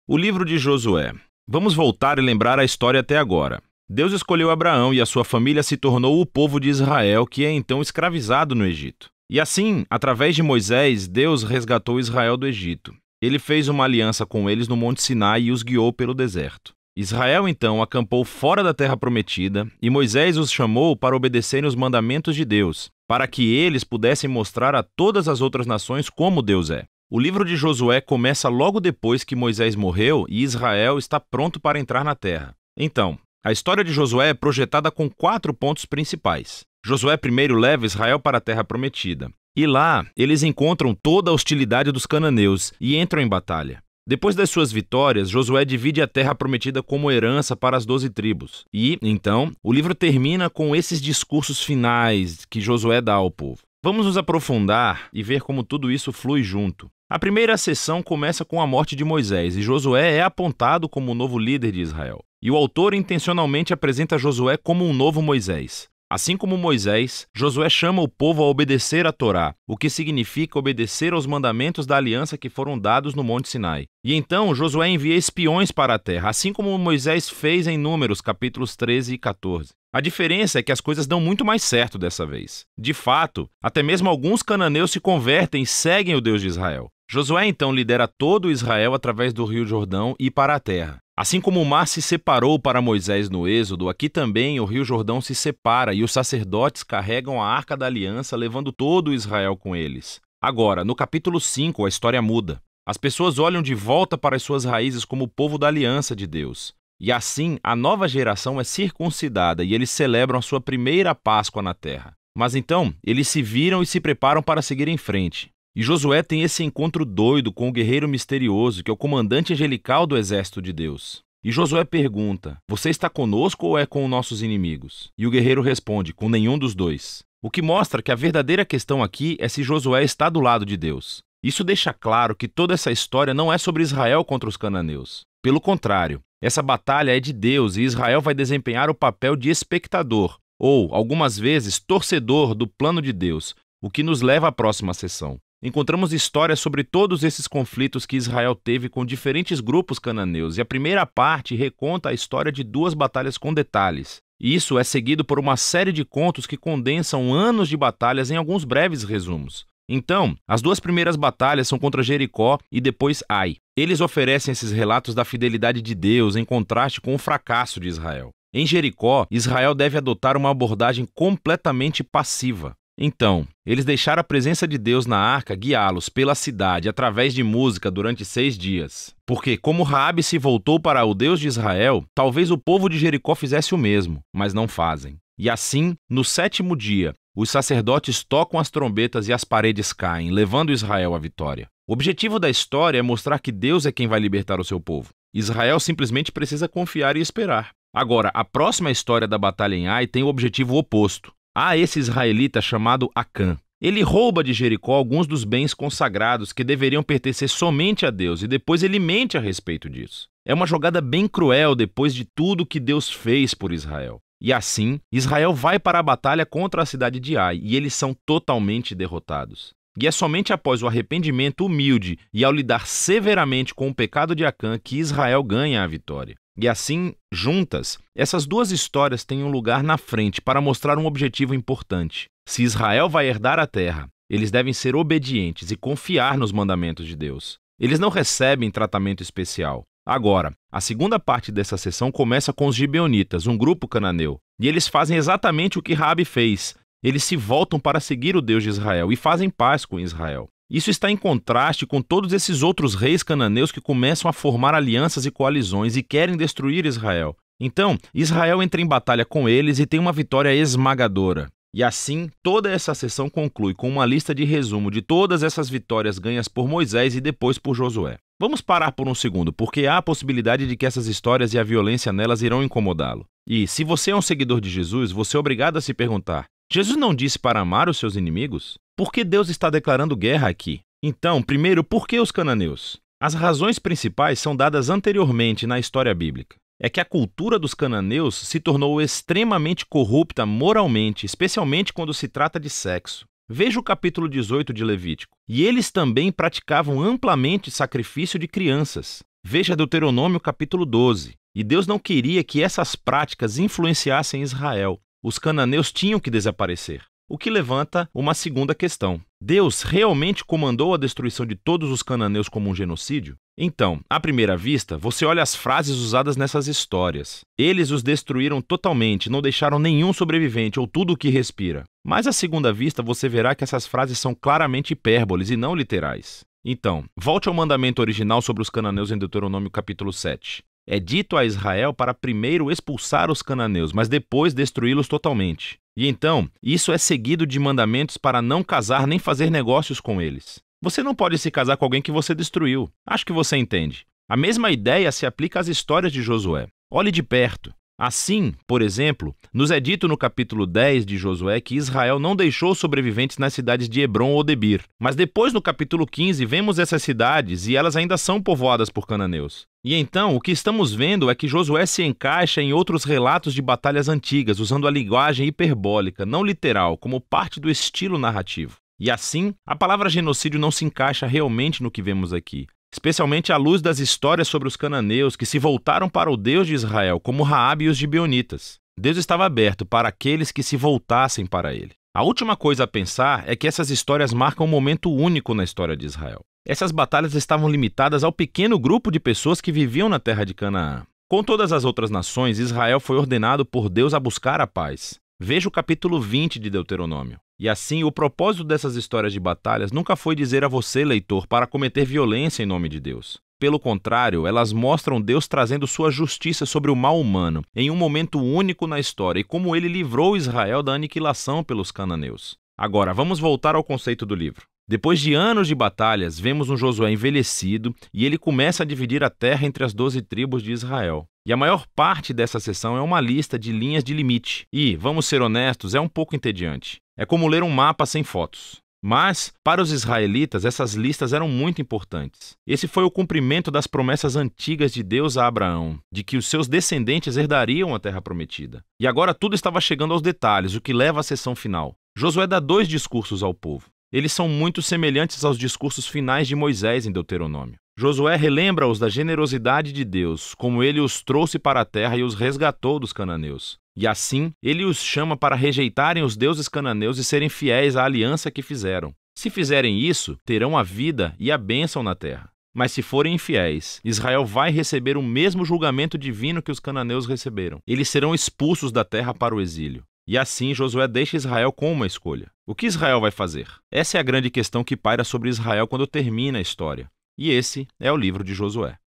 O livro de Josué. Vamos voltar e lembrar a história até agora. Deus escolheu Abraão e a sua família se tornou o povo de Israel, que é então escravizado no Egito. E assim, através de Moisés, Deus resgatou Israel do Egito. Ele fez uma aliança com eles no Monte Sinai e os guiou pelo deserto. Israel então acampou fora da terra prometida e Moisés os chamou para obedecerem os mandamentos de Deus, para que eles pudessem mostrar a todas as outras nações como Deus é. O livro de Josué começa logo depois que Moisés morreu e Israel está pronto para entrar na terra. Então, a história de Josué é projetada com 4 pontos principais. Josué primeiro leva Israel para a terra prometida. E lá, eles encontram toda a hostilidade dos cananeus e entram em batalha. Depois das suas vitórias, Josué divide a terra prometida como herança para as 12 tribos. E, então, o livro termina com esses discursos finais que Josué dá ao povo. Vamos nos aprofundar e ver como tudo isso flui junto. A primeira sessão começa com a morte de Moisés e Josué é apontado como o novo líder de Israel. E o autor intencionalmente apresenta Josué como um novo Moisés. Assim como Moisés, Josué chama o povo a obedecer a Torá, o que significa obedecer aos mandamentos da aliança que foram dados no Monte Sinai. E então Josué envia espiões para a terra, assim como Moisés fez em Números, capítulos 13 e 14. A diferença é que as coisas dão muito mais certo dessa vez. De fato, até mesmo alguns cananeus se convertem e seguem o Deus de Israel. Josué então lidera todo Israel através do rio Jordão e para a terra. Assim como o mar se separou para Moisés no Êxodo, aqui também o rio Jordão se separa e os sacerdotes carregam a Arca da Aliança, levando todo Israel com eles. Agora, no capítulo 5, a história muda. As pessoas olham de volta para as suas raízes como o povo da aliança de Deus. E assim, a nova geração é circuncidada e eles celebram a sua primeira Páscoa na terra. Mas então, eles se viram e se preparam para seguir em frente. E Josué tem esse encontro doido com o guerreiro misterioso, que é o comandante angelical do exército de Deus. E Josué pergunta: você está conosco ou é com nossos inimigos? E o guerreiro responde: com nenhum dos dois. O que mostra que a verdadeira questão aqui é se Josué está do lado de Deus. Isso deixa claro que toda essa história não é sobre Israel contra os cananeus. Pelo contrário, essa batalha é de Deus e Israel vai desempenhar o papel de espectador, ou, algumas vezes, torcedor do plano de Deus, o que nos leva à próxima sessão. Encontramos histórias sobre todos esses conflitos que Israel teve com diferentes grupos cananeus, e a primeira parte reconta a história de 2 batalhas com detalhes. E isso é seguido por uma série de contos que condensam anos de batalhas em alguns breves resumos. Então, as 2 primeiras batalhas são contra Jericó e depois Ai. Eles oferecem esses relatos da fidelidade de Deus em contraste com o fracasso de Israel. Em Jericó, Israel deve adotar uma abordagem completamente passiva. Então, eles deixaram a presença de Deus na arca guiá-los pela cidade através de música durante 6 dias. Porque, como Raabe se voltou para o Deus de Israel, talvez o povo de Jericó fizesse o mesmo, mas não fazem. E assim, no 7º dia, os sacerdotes tocam as trombetas e as paredes caem, levando Israel à vitória. O objetivo da história é mostrar que Deus é quem vai libertar o seu povo. Israel simplesmente precisa confiar e esperar. Agora, a próxima história da batalha em Ai tem o objetivo oposto. Há esse israelita chamado Acã. Ele rouba de Jericó alguns dos bens consagrados que deveriam pertencer somente a Deus e depois ele mente a respeito disso. É uma jogada bem cruel depois de tudo que Deus fez por Israel. E assim, Israel vai para a batalha contra a cidade de Ai e eles são totalmente derrotados. E é somente após o arrependimento humilde e ao lidar severamente com o pecado de Acã que Israel ganha a vitória. E assim, juntas, essas 2 histórias têm um lugar na frente para mostrar um objetivo importante. Se Israel vai herdar a terra, eles devem ser obedientes e confiar nos mandamentos de Deus. Eles não recebem tratamento especial. Agora, a segunda parte dessa sessão começa com os gibeonitas, um grupo cananeu. E eles fazem exatamente o que Raabe fez. Eles se voltam para seguir o Deus de Israel e fazem paz com Israel. Isso está em contraste com todos esses outros reis cananeus que começam a formar alianças e coalizões e querem destruir Israel. Então, Israel entra em batalha com eles e tem uma vitória esmagadora. E assim, toda essa sessão conclui com uma lista de resumo de todas essas vitórias ganhas por Moisés e depois por Josué. Vamos parar por um segundo, porque há a possibilidade de que essas histórias e a violência nelas irão incomodá-lo. E, se você é um seguidor de Jesus, você é obrigado a se perguntar: Jesus não disse para amar os seus inimigos? Por que Deus está declarando guerra aqui? Então, primeiro, por que os cananeus? As razões principais são dadas anteriormente na história bíblica. É que a cultura dos cananeus se tornou extremamente corrupta moralmente, especialmente quando se trata de sexo. Veja o capítulo 18 de Levítico. E eles também praticavam amplamente sacrifício de crianças. Veja Deuteronômio capítulo 12. E Deus não queria que essas práticas influenciassem Israel. Os cananeus tinham que desaparecer. O que levanta uma segunda questão. Deus realmente comandou a destruição de todos os cananeus como um genocídio? Então, à primeira vista, você olha as frases usadas nessas histórias. Eles os destruíram totalmente, não deixaram nenhum sobrevivente ou tudo o que respira. Mas à segunda vista, você verá que essas frases são claramente hipérboles e não literais. Então, volte ao mandamento original sobre os cananeus em Deuteronômio capítulo 7. É dito a Israel para primeiro expulsar os cananeus, mas depois destruí-los totalmente. E então, isso é seguido de mandamentos para não casar nem fazer negócios com eles. Você não pode se casar com alguém que você destruiu. Acho que você entende. A mesma ideia se aplica às histórias de Josué. Olhe de perto. Assim, por exemplo, nos é dito no capítulo 10 de Josué que Israel não deixou sobreviventes nas cidades de Hebrom ou Debir. Mas depois, no capítulo 15, vemos essas cidades e elas ainda são povoadas por cananeus. E então, o que estamos vendo é que Josué se encaixa em outros relatos de batalhas antigas, usando a linguagem hiperbólica, não literal, como parte do estilo narrativo. E assim, a palavra genocídio não se encaixa realmente no que vemos aqui. Especialmente à luz das histórias sobre os cananeus que se voltaram para o Deus de Israel, como Raabe e os gibeonitas. Deus estava aberto para aqueles que se voltassem para ele. A última coisa a pensar é que essas histórias marcam um momento único na história de Israel. Essas batalhas estavam limitadas ao pequeno grupo de pessoas que viviam na terra de Canaã. Com todas as outras nações, Israel foi ordenado por Deus a buscar a paz. Veja o capítulo 20 de Deuteronômio. E assim, o propósito dessas histórias de batalhas nunca foi dizer a você, leitor, para cometer violência em nome de Deus. Pelo contrário, elas mostram Deus trazendo sua justiça sobre o mal humano, em um momento único na história, e como ele livrou Israel da aniquilação pelos cananeus. Agora, vamos voltar ao conceito do livro. Depois de anos de batalhas, vemos um Josué envelhecido e ele começa a dividir a terra entre as 12 tribos de Israel. E a maior parte dessa seção é uma lista de linhas de limite. E, vamos ser honestos, é um pouco entediante. É como ler um mapa sem fotos. Mas, para os israelitas, essas listas eram muito importantes. Esse foi o cumprimento das promessas antigas de Deus a Abraão, de que os seus descendentes herdariam a terra prometida. E agora tudo estava chegando aos detalhes, o que leva à seção final. Josué dá 2 discursos ao povo. Eles são muito semelhantes aos discursos finais de Moisés em Deuteronômio. Josué relembra-os da generosidade de Deus, como ele os trouxe para a terra e os resgatou dos cananeus. E assim, ele os chama para rejeitarem os deuses cananeus e serem fiéis à aliança que fizeram. Se fizerem isso, terão a vida e a bênção na terra. Mas se forem infiéis, Israel vai receber o mesmo julgamento divino que os cananeus receberam. Eles serão expulsos da terra para o exílio. E assim, Josué deixa Israel com uma escolha. O que Israel vai fazer? Essa é a grande questão que paira sobre Israel quando termina a história. E esse é o livro de Josué.